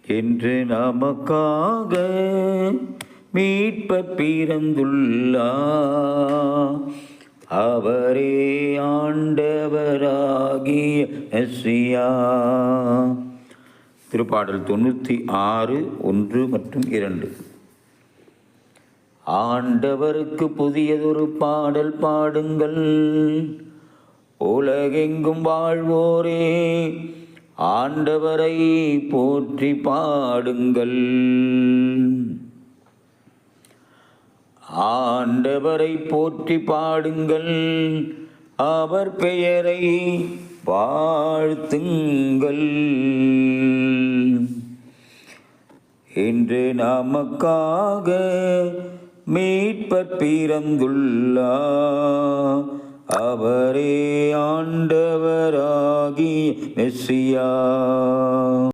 என்று நமக்காக மீட்பர் பிறந்துள்ளார். அவரே ஆண்டவராகிய மெசியா. திருப்பாடல் 96, 1 மற்றும் 2. ஆண்டவருக்கு புதியதொரு பாடல் பாடுங்கள், உலகெங்கும் வாழ்வோரே ஆண்டவரை போற்றி பாடுங்கள். ஆண்டவரை போற்றி பாடுங்கள், அவர் பெயரை வாழ்த்துங்கள். இன்று நமக்காக மீட்பர் பிறந்துள்ளார். அவரே ஆண்டவராகிய மெசியா.